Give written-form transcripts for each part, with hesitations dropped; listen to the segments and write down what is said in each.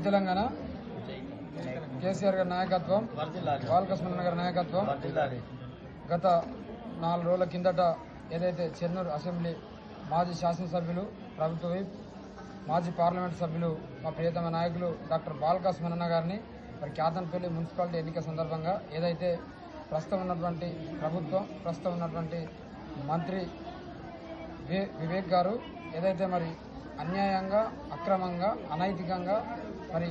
తెలంగాణ కేసీఆర్ గారి నాయకత్వం, బాలకృష్ణ గారి నాయకత్వం గత 4 రోజుల కిందట ఏదైతే చెన్నూరు అసెంబ్లీ మాజీ శాసనసభ్యులు, ప్రభుత్వ విప్, మాజీ పార్లమెంట్ సభ్యులు మా ప్రియతమ నాయకులు డాక్టర్ బాలకృష్ణ గారిని మరి క్యాతన్పల్లి మున్సిపాలిటీ ఎన్నిక సందర్భంగా ఏదైతే ప్రస్తుతం ఉన్నటువంటి ప్రభుత్వం, ప్రస్తుతం ఉన్నటువంటి మంత్రి వివేక్ గారు ఏదైతే మరి అన్యాయంగా, అక్రమంగా, అనైతికంగా మరి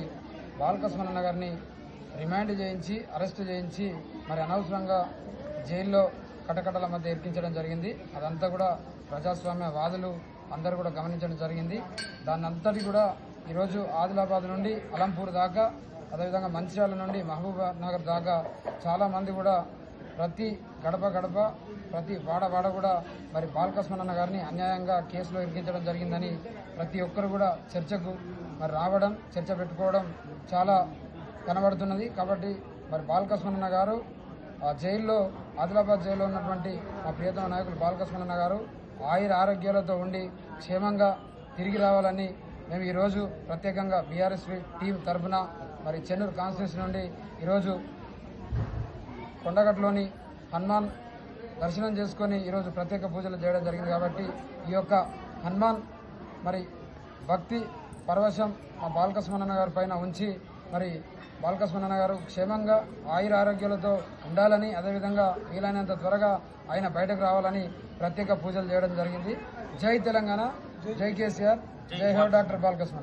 బాలకృష్ణ గారిని రిమాండ్ చేయించి, అరెస్టు చేయించి మరి అనవసరంగా జైల్లో కటకటల మధ్య ఇరికించడం జరిగింది. అదంతా కూడా ప్రజాస్వామ్య వాదులు అందరూ కూడా గమనించడం జరిగింది. దాన్ని అంతటి కూడా ఈరోజు ఆదిలాబాద్ నుండి అలంపూర్ దాకా, అదేవిధంగా మంచిర్యాల నుండి మహబూబ్ నగర్ దాకా చాలామంది కూడా ప్రతి గడప గడప, ప్రతి వాడ కూడా మరి బాలకృష్ణ గారిని అన్యాయంగా కేసులో ఇరికించడం జరిగిందని ప్రతి ఒక్కరు కూడా చర్చకు మరి రావడం, చర్చ పెట్టుకోవడం చాలా కనబడుతున్నది. కాబట్టి మరి బాలకృష్ణ గారు జైల్లో, ఆదిలాబాద్ జైల్లో ఉన్నటువంటి మా ప్రియతమ నాయకులు బాలకృష్ణ గారు ఆయుర ఆరోగ్యాలతో ఉండి క్షేమంగా తిరిగి రావాలని మేము ఈరోజు ప్రత్యేకంగా బీఆర్ఎస్ టీం తరఫున మరి చెన్నూరు కాన్స్టిట్యూన్సీ నుండి ఈరోజు కొండగట్టులోని హనుమాన్ దర్శనం చేసుకొని ఈరోజు ప్రత్యేక పూజలు చేయడం జరిగింది. కాబట్టి ఈ యొక్క హనుమాన్ మరి భక్తి పరవశం మా బాలకృష్ణ గారి పైన ఉంచి మరి బాలకృష్ణ గారు క్షేమంగా ఆయుర ఆరోగ్యాలతో ఉండాలని, అదేవిధంగా వీలైనంత త్వరగా ఆయన బయటకు రావాలని ప్రత్యేక పూజలు చేయడం జరిగింది. జై తెలంగాణ, జై కేసీఆర్, జై హో డాక్టర్ బాలకృష్ణ.